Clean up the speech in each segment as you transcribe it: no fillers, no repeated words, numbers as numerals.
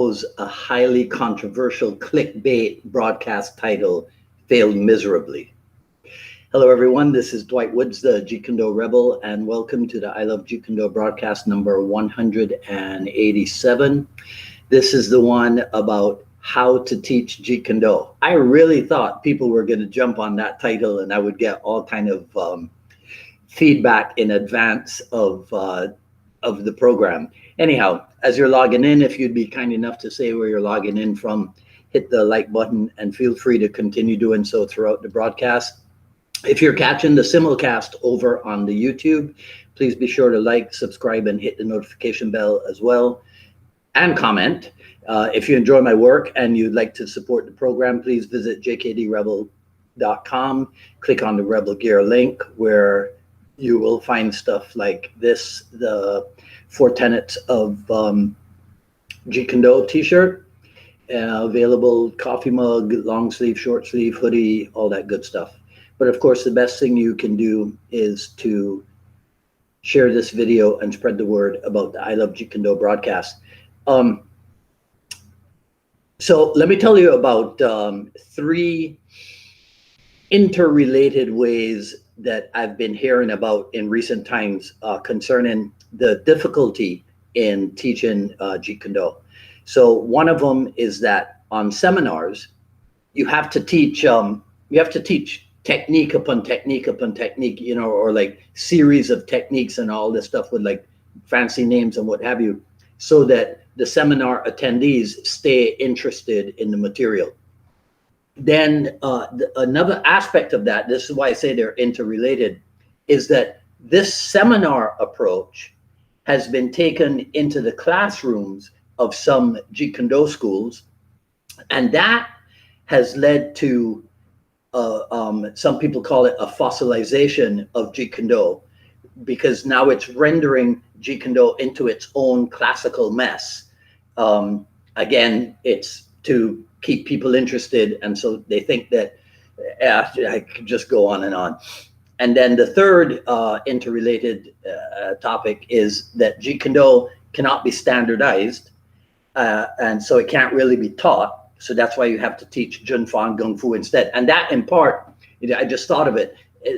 A highly controversial clickbait broadcast title failed miserably. Hello, everyone. This is Dwight Woods, the Jeet Kune Rebel, and welcome to the I Love Jeet Kune broadcast number 187. This is the one about how to teach Jeet Kune. I really thought people were going to jump on that title, and I would get all kind of feedback in advance of the program. Anyhow, as you're logging in, if you'd be kind enough to say where you're logging in from, hit the like button and feel free to continue doing so throughout the broadcast. If you're catching the simulcast over on the YouTube, please be sure to like, subscribe, and hit the notification bell as well, and comment. If you enjoy my work and you'd like to support the program, please visit jkdrebel.com, click on the Rebel Gear link where you will find stuff like this, the 4 tenets of Jeet Kune t-shirt, available coffee mug, long sleeve, short sleeve, hoodie, all that good stuff. But of course, the best thing you can do is to share this video and spread the word about the I Love Jeet Kune broadcast. So let me tell you about 3 interrelated ways that I've been hearing about in recent times concerning the difficulty in teaching Jeet Kune. So one of them is that on seminars, you have to teach technique upon technique upon technique, you know, or like series of techniques and all this stuff with like fancy names and what have you, so that the seminar attendees stay interested in the material. Then another aspect of that, this is why I say they're interrelated, is that this seminar approach has been taken into the classrooms of some Jeet Kune schools, and that has led to some people call it a fossilization of Jeet Kune, because now it's rendering Jeet Kune into its own classical mess. Again, it's to keep people interested, and so they think that I could just go on and on. And then the third interrelated topic is that Jeet Kune cannot be standardized, and so it can't really be taught. So that's why you have to teach Jun Fan Gung Fu instead. And that in part, I just thought of it,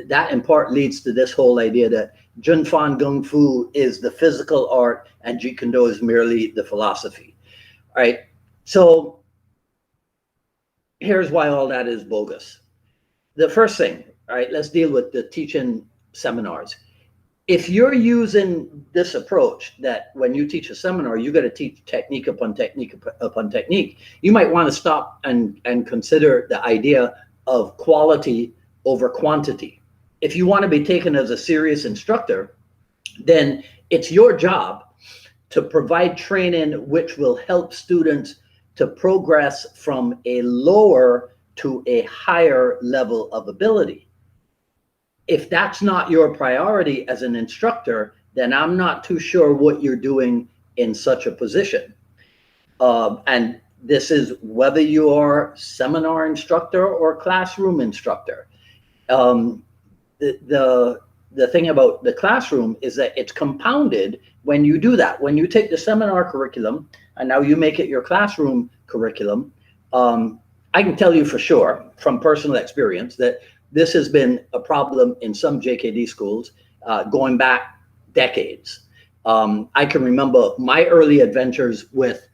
that in part leads to this whole idea that Jun Fan Gung Fu is the physical art and Jeet Kune is merely the philosophy. All right, so here's why all that is bogus. The first thing, all right, let's deal with the teaching seminars. If you're using this approach that when you teach a seminar, you got to teach technique upon technique upon technique, you might want to stop and consider the idea of quality over quantity. If you want to be taken as a serious instructor, then it's your job to provide training which will help students to progress from a lower to a higher level of ability. If that's not your priority as an instructor, then I'm not too sure what you're doing in such a position. And this is whether you are seminar instructor or classroom instructor. The thing about the classroom is that it's compounded when you do that. When you take the seminar curriculum and now you make it your classroom curriculum, I can tell you for sure from personal experience that this has been a problem in some JKD schools going back decades. I can remember my early adventures with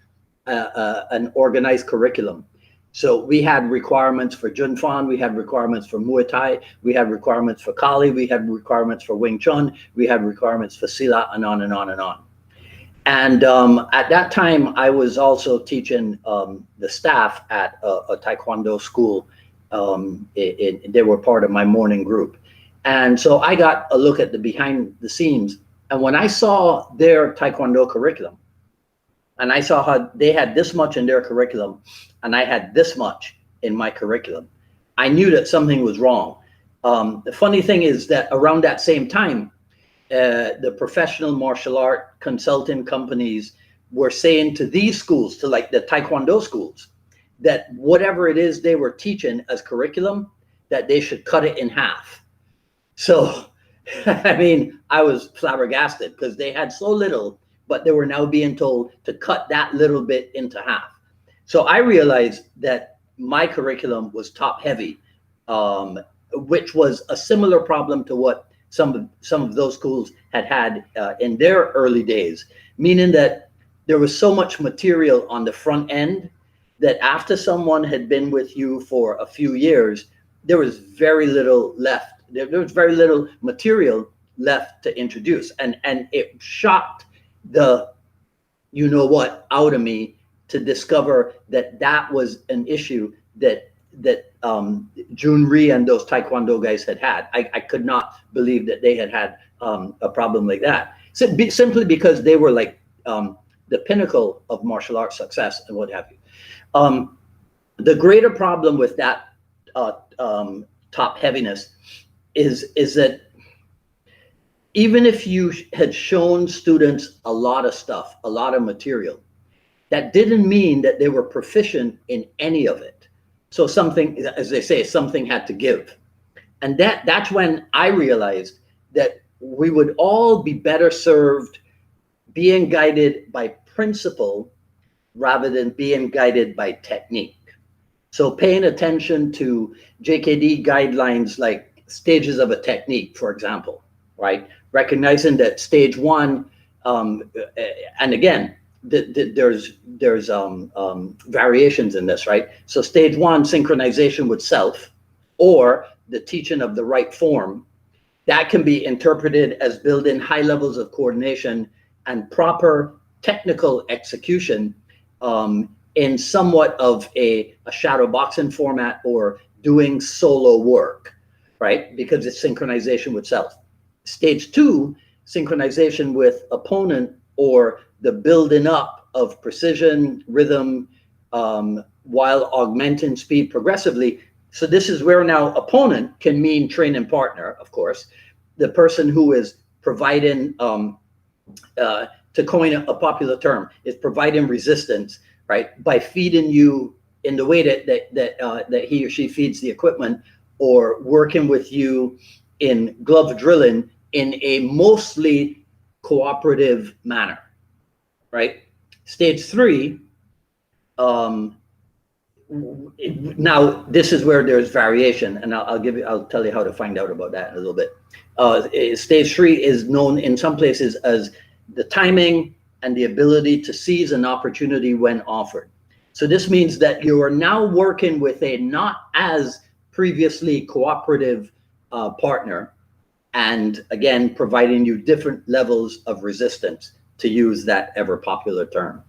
an organized curriculum. So we had requirements for Jun Fan, we had requirements for Muay Thai, we had requirements for Kali, we had requirements for Wing Chun, we had requirements for Silat, and on and on and on. And at that time, I was also teaching the staff at a Taekwondo school. They were part of my morning group. And so I got a look at the behind the scenes. And when I saw their Taekwondo curriculum, and I saw how they had this much in their curriculum, and I had this much in my curriculum, I knew that something was wrong. The funny thing is that around that same time, the professional martial art consulting companies were saying to these schools, to like the Taekwondo schools, that whatever it is they were teaching as curriculum, that they should cut it in half. So, I mean, I was flabbergasted because they had so little but they were now being told to cut that little bit into half. So I realized that my curriculum was top heavy, which was a similar problem to what some of those schools had in their early days, meaning that there was so much material on the front end that after someone had been with you for a few years, there was very little left. There was very little material left to introduce, and it shocked the you know what out of me to discover that that was an issue that Jun Ri and those Taekwondo guys had. I could not believe that they had a problem like that. Simply because they were like the pinnacle of martial arts success and what have you. The greater problem with that top heaviness is that even if you had shown students a lot of stuff, a lot of material, that didn't mean that they were proficient in any of it. So something, as they say, something had to give. And that's when I realized that we would all be better served being guided by principle rather than being guided by technique. So paying attention to JKD guidelines like stages of a technique, for example, right? Recognizing that stage one, and again, there's variations in this, right? So stage one, synchronization with self, or the teaching of the right form, that can be interpreted as building high levels of coordination and proper technical execution in somewhat of a shadow boxing format or doing solo work, right? Because it's synchronization with self. Stage two, synchronization with opponent, or the building up of precision, rhythm, while augmenting speed progressively. So this is where now opponent can mean training partner, of course, the person who is providing, to coin a popular term, is providing resistance, right? By feeding you in the way that he or she feeds the equipment, or working with you in glove drilling in a mostly cooperative manner, right? Stage three, now this is where there's variation, and I'll tell you how to find out about that in a little bit. Stage three is known in some places as the timing and the ability to seize an opportunity when offered. So this means that you are now working with a not as previously cooperative partner, and again, providing you different levels of resistance, to use that ever popular term.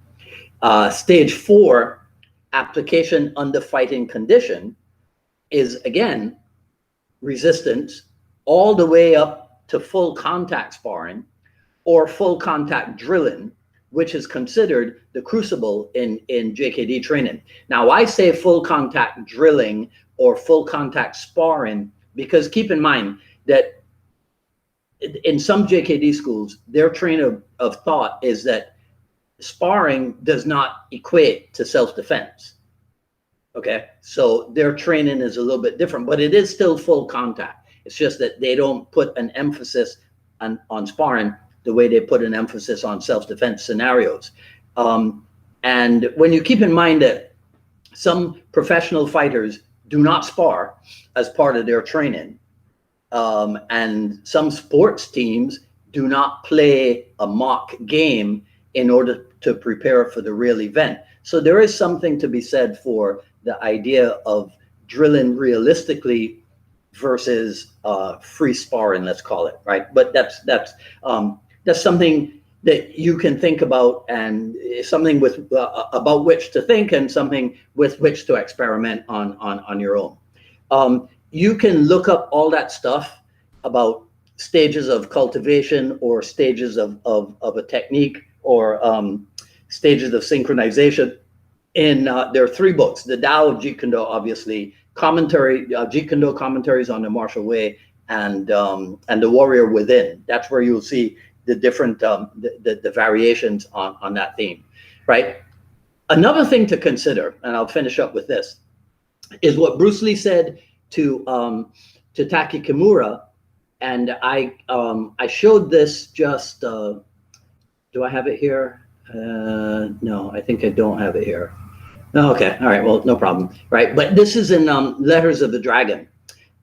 Stage four, application under fighting condition, is again, resistance all the way up to full contact sparring or full contact drilling, which is considered the crucible in JKD training. Now I say full contact drilling or full contact sparring because keep in mind that in some JKD schools, their train of thought is that sparring does not equate to self-defense. Okay, so their training is a little bit different, but it is still full contact. It's just that they don't put an emphasis on sparring the way they put an emphasis on self-defense scenarios. And when you keep in mind that some professional fighters do not spar as part of their training, and some sports teams do not play a mock game in order to prepare for the real event. So there is something to be said for the idea of drilling realistically versus free sparring, let's call it, right? But that's something that you can think about, and something with about which to think, and something with which to experiment on your own. You can look up all that stuff about stages of cultivation or stages of a technique or stages of synchronization in there are 3 books: The Tao of Jeet Kune Do, obviously, commentary, Jeet Kune Do commentaries on the martial way, and The Warrior Within. That's where you'll see the different the variations on that theme, right? Another thing to consider, and I'll finish up with this, is what Bruce Lee said to Taki Kimura, and I showed this just Do I have it here? No, I think I don't have it here. No, okay, all right, well, no problem, right? But this is in Letters of the Dragon.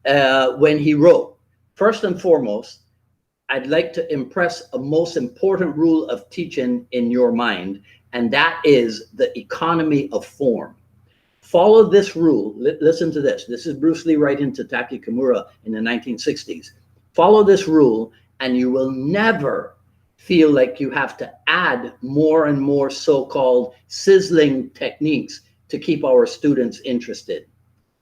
When he wrote, first and foremost, I'd like to impress a most important rule of teaching in your mind, and that is the economy of form. Follow this rule. Listen to this. This is Bruce Lee writing to Taki Kimura in the 1960s. Follow this rule, and you will never feel like you have to add more and more so-called sizzling techniques to keep our students interested.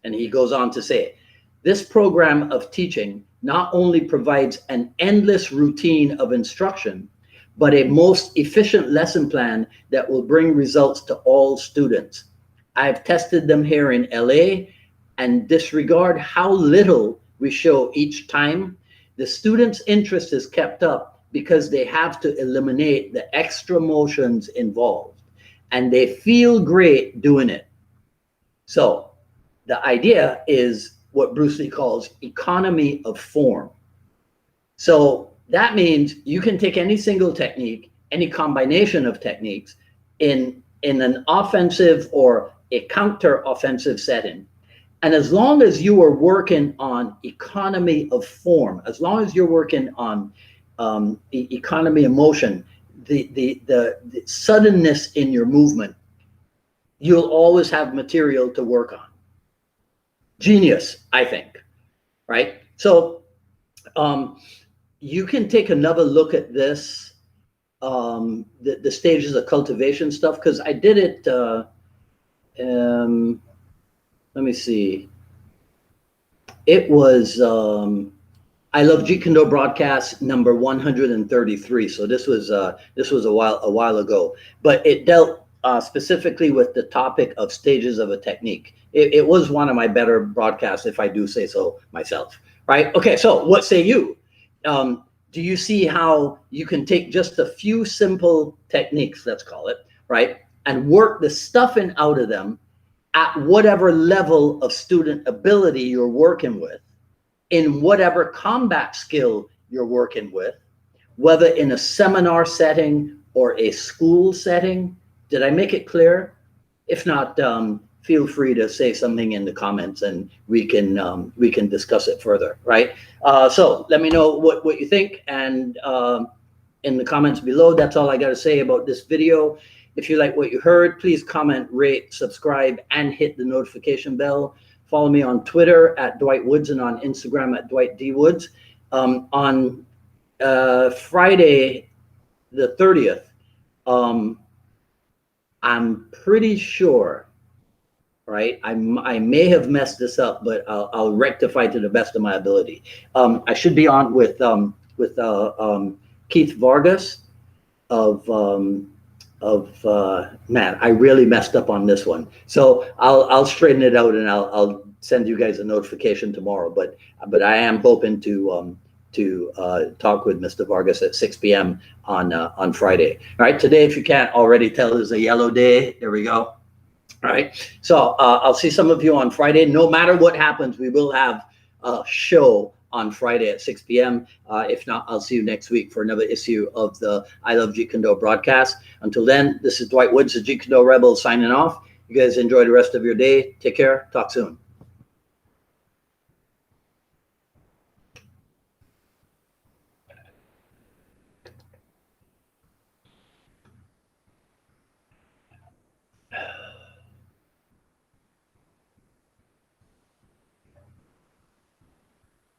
And he goes on to say, this program of teaching not only provides an endless routine of instruction, but a most efficient lesson plan that will bring results to all students. I've tested them here in LA, and disregard how little we show each time, the students' interest is kept up because they have to eliminate the extra motions involved, and they feel great doing it. So the idea is what Bruce Lee calls economy of form. So that means you can take any single technique, any combination of techniques in an offensive or a counter-offensive setting. And as long as you are working on economy of form, as long as you're working on the economy of motion, the suddenness in your movement, you'll always have material to work on. Genius, I think, right? So you can take another look at this, the stages of cultivation stuff, because I did it, let me see. It was I Love Jeet Kune broadcast number 133. So this was a while ago, but it dealt specifically with the topic of stages of a technique. It was one of my better broadcasts, if I do say so myself. Right? Okay. So what say you? Do you see how you can take just a few simple techniques, let's call it, right, and work the stuffing out of them at whatever level of student ability you're working with, in whatever combat skill you're working with, whether in a seminar setting or a school setting? Did I make it clear? If not, feel free to say something in the comments and we can discuss it further, right? So let me know what you think, and in the comments below. That's all I got to say about this video. If you like what you heard, please comment, rate, subscribe, and hit the notification bell. Follow me on Twitter at Dwight Woods and on Instagram at Dwight D. Woods. On Friday the 30th, I'm pretty sure, right? I may have messed this up, but I'll rectify to the best of my ability. I should be on with Keith Vargas of man, I really messed up on this one. So I'll straighten it out and I'll send you guys a notification tomorrow. But I am hoping to talk with Mr. Vargas at 6 p.m. on Friday. All right, today, if you can't already tell, is a yellow day. There we go. All right, so I'll see some of you on Friday. No matter what happens, we will have a show on Friday at 6 p.m. If not, I'll see you next week for another issue of the I Love Jeet Kune broadcast. Until then, this is Dwight Woods, the Jeet Kune Rebel, signing off. You guys enjoy the rest of your day. Take care. Talk soon.